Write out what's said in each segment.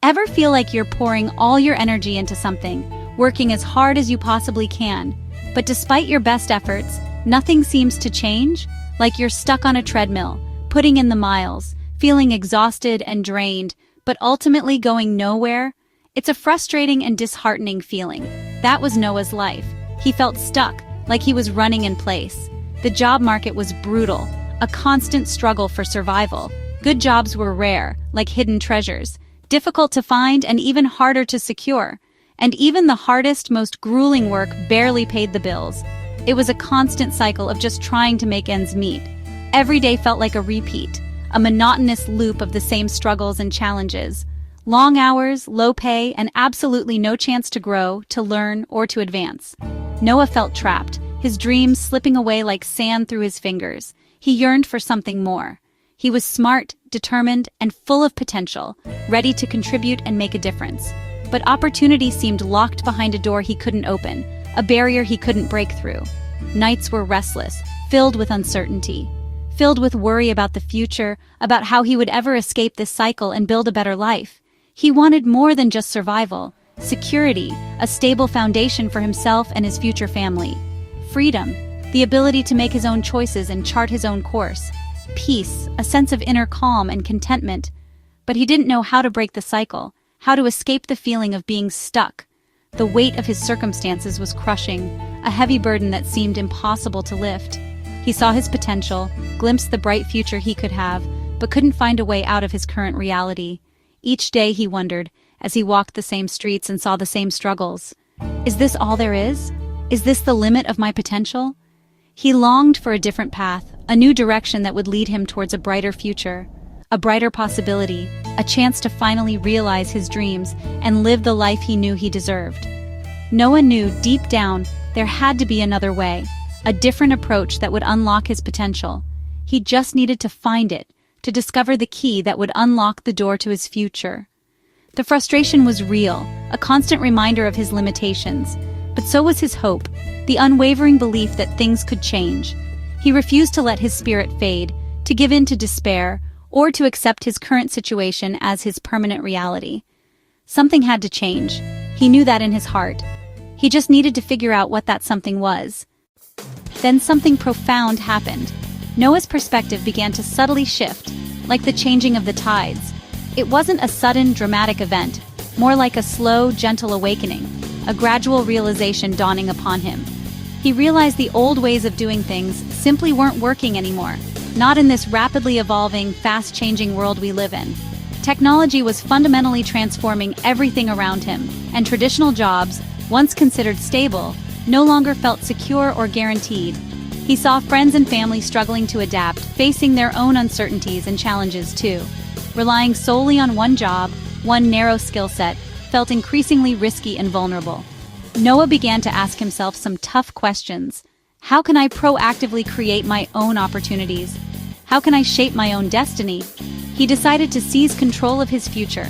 Ever feel like you're pouring all your energy into something, working as hard as you possibly can, but despite your best efforts, nothing seems to change? Like you're stuck on a treadmill, putting in the miles, feeling exhausted and drained, but ultimately going nowhere? It's a frustrating and disheartening feeling. That was Noah's life. He felt stuck, like he was running in place. The job market was brutal, a constant struggle for survival. Good jobs were rare, like hidden treasures, difficult to find and even harder to secure. And even the hardest, most grueling work barely paid the bills. It was a constant cycle of just trying to make ends meet. Every day felt like a repeat, a monotonous loop of the same struggles and challenges. Long hours, low pay, and absolutely no chance to grow, to learn, or to advance. Noah felt trapped, his dreams slipping away like sand through his fingers. He yearned for something more. He was smart, determined, and full of potential, ready to contribute and make a difference. But opportunity seemed locked behind a door he couldn't open, a barrier he couldn't break through. Nights were restless, filled with uncertainty, filled with worry about the future, about how he would ever escape this cycle and build a better life. He wanted more than just survival, security, a stable foundation for himself and his future family. Freedom, the ability to make his own choices and chart his own course. Peace, a sense of inner calm and contentment. But he didn't know how to break the cycle, how to escape the feeling of being stuck. The weight of his circumstances was crushing, a heavy burden that seemed impossible to lift. He saw his potential, glimpsed the bright future he could have, but couldn't find a way out of his current reality. Each day he wondered, as he walked the same streets and saw the same struggles. Is this all there is? Is this the limit of my potential? He longed for a different path, a new direction that would lead him towards a brighter future, a brighter possibility, a chance to finally realize his dreams and live the life he knew he deserved. Noah knew deep down there had to be another way, a different approach that would unlock his potential. He just needed to find it, to discover the key that would unlock the door to his future. The frustration was real, a constant reminder of his limitations, but so was his hope, the unwavering belief that things could change. He refused to let his spirit fade, to give in to despair, or to accept his current situation as his permanent reality. Something had to change. He knew that in his heart. He just needed to figure out what that something was. Then something profound happened. Noah's perspective began to subtly shift, like the changing of the tides. It wasn't a sudden, dramatic event, more like a slow, gentle awakening, a gradual realization dawning upon him. He realized the old ways of doing things simply weren't working anymore, not in this rapidly evolving, fast-changing world we live in. Technology was fundamentally transforming everything around him, and traditional jobs, once considered stable, no longer felt secure or guaranteed. He saw friends and family struggling to adapt, facing their own uncertainties and challenges too. Relying solely on one job, one narrow skill set, felt increasingly risky and vulnerable. Noah began to ask himself some tough questions. How can I proactively create my own opportunities? How can I shape my own destiny? He decided to seize control of his future,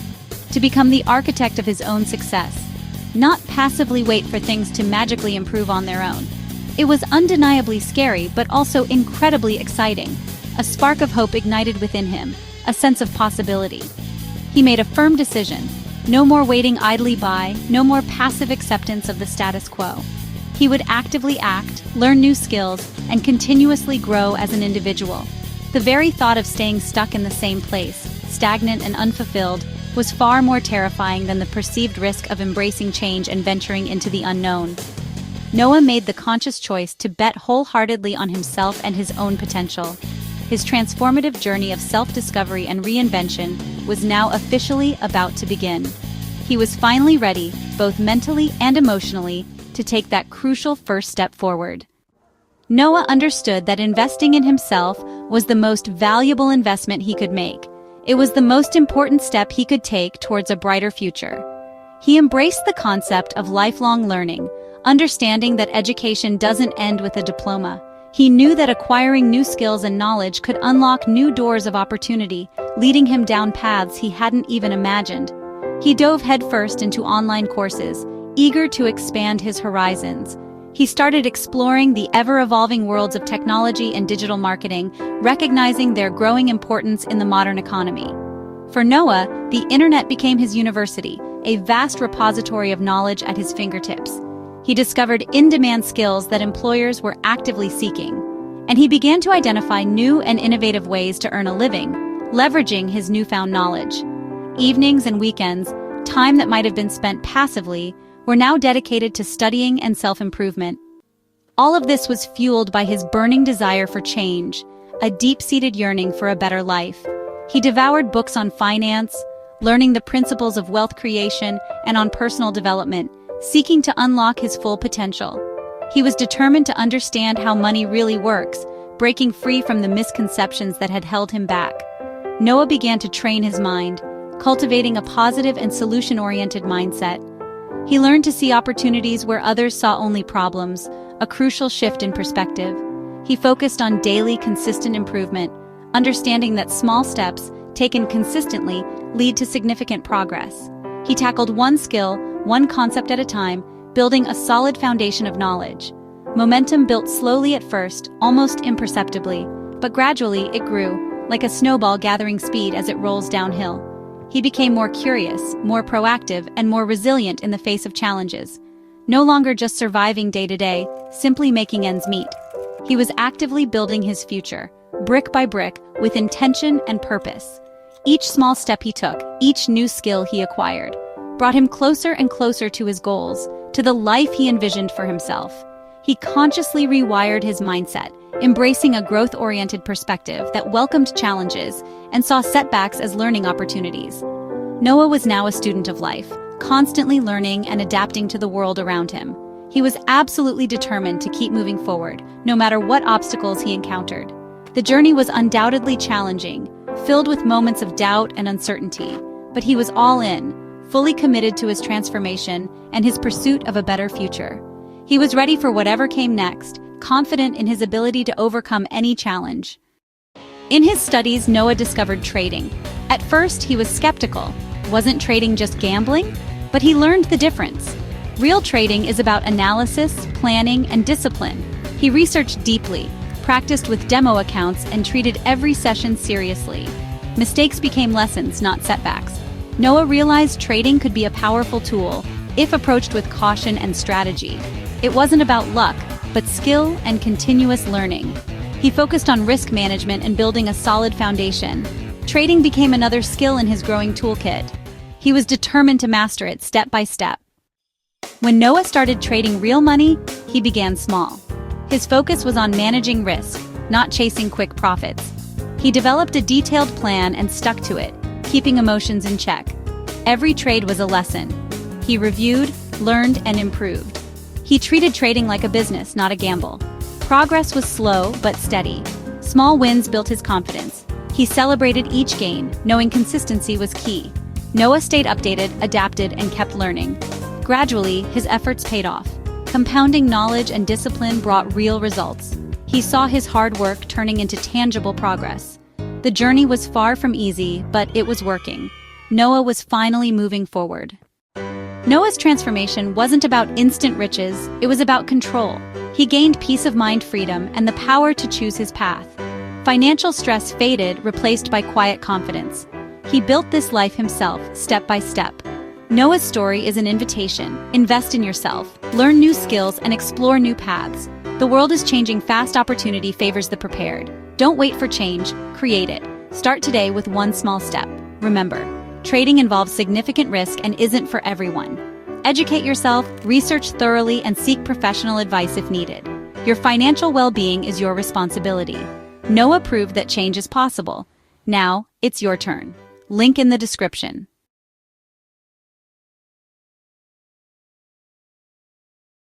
to become the architect of his own success, not passively wait for things to magically improve on their own. It was undeniably scary, but also incredibly exciting. A spark of hope ignited within him, a sense of possibility. He made a firm decision. No more waiting idly by, no more passive acceptance of the status quo. He would actively act, learn new skills, and continuously grow as an individual. The very thought of staying stuck in the same place, stagnant and unfulfilled, was far more terrifying than the perceived risk of embracing change and venturing into the unknown. Noah made the conscious choice to bet wholeheartedly on himself and his own potential. His transformative journey of self-discovery and reinvention was now officially about to begin. He was finally ready, both mentally and emotionally, to take that crucial first step forward. Noah understood that investing in himself was the most valuable investment he could make. It was the most important step he could take towards a brighter future. He embraced the concept of lifelong learning, understanding that education doesn't end with a diploma. He knew that acquiring new skills and knowledge could unlock new doors of opportunity, leading him down paths he hadn't even imagined. He dove headfirst into online courses, eager to expand his horizons. He started exploring the ever-evolving worlds of technology and digital marketing, recognizing their growing importance in the modern economy. For Noah, the internet became his university, a vast repository of knowledge at his fingertips. He discovered in-demand skills that employers were actively seeking, and he began to identify new and innovative ways to earn a living, leveraging his newfound knowledge. Evenings and weekends, time that might have been spent passively, were now dedicated to studying and self-improvement. All of this was fueled by his burning desire for change, a deep-seated yearning for a better life. He devoured books on finance, learning the principles of wealth creation, and on personal development, seeking to unlock his full potential. He was determined to understand how money really works, breaking free from the misconceptions that had held him back. Noah began to train his mind, cultivating a positive and solution-oriented mindset. He learned to see opportunities where others saw only problems, a crucial shift in perspective. He focused on daily, consistent improvement, understanding that small steps, taken consistently, lead to significant progress. He tackled one skill, one concept at a time, building a solid foundation of knowledge. Momentum built slowly at first, almost imperceptibly, but gradually it grew, like a snowball gathering speed as it rolls downhill. He became more curious, more proactive, and more resilient in the face of challenges. No longer just surviving day to day, simply making ends meet. He was actively building his future, brick by brick, with intention and purpose. Each small step he took, each new skill he acquired, brought him closer and closer to his goals, to the life he envisioned for himself. He consciously rewired his mindset, embracing a growth-oriented perspective that welcomed challenges and saw setbacks as learning opportunities. Noah was now a student of life, constantly learning and adapting to the world around him. He was absolutely determined to keep moving forward, no matter what obstacles he encountered. The journey was undoubtedly challenging, filled with moments of doubt and uncertainty, but he was all in, fully committed to his transformation and his pursuit of a better future. He was ready for whatever came next, confident in his ability to overcome any challenge. In his studies, Noah discovered trading. At first, he was skeptical. Wasn't trading just gambling? But he learned the difference. Real trading is about analysis, planning, and discipline. He researched deeply, practiced with demo accounts, and treated every session seriously. Mistakes became lessons, not setbacks. Noah realized trading could be a powerful tool, if approached with caution and strategy. It wasn't about luck, but skill and continuous learning. He focused on risk management and building a solid foundation. Trading became another skill in his growing toolkit. He was determined to master it step by step. When Noah started trading real money, he began small. His focus was on managing risk, not chasing quick profits. He developed a detailed plan and stuck to it, keeping emotions in check. Every trade was a lesson. He reviewed, learned, and improved. He treated trading like a business, not a gamble. Progress was slow but steady. Small wins built his confidence. He celebrated each gain, knowing consistency was key. Noah stayed updated, adapted, and kept learning. Gradually, his efforts paid off. Compounding knowledge and discipline brought real results. He saw his hard work turning into tangible progress. The journey was far from easy, but it was working. Noah was finally moving forward. Noah's transformation wasn't about instant riches, it was about control. He gained peace of mind, freedom, and the power to choose his path. Financial stress faded, replaced by quiet confidence. He built this life himself, step by step. Noah's story is an invitation. Invest in yourself, learn new skills, and explore new paths. The world is changing fast. Opportunity favors the prepared. Don't wait for change, create it. Start today with one small step. Remember, trading involves significant risk and isn't for everyone. Educate yourself, research thoroughly, and seek professional advice if needed. Your financial well-being is your responsibility. Noah proved that change is possible. Now, it's your turn. Link in the description.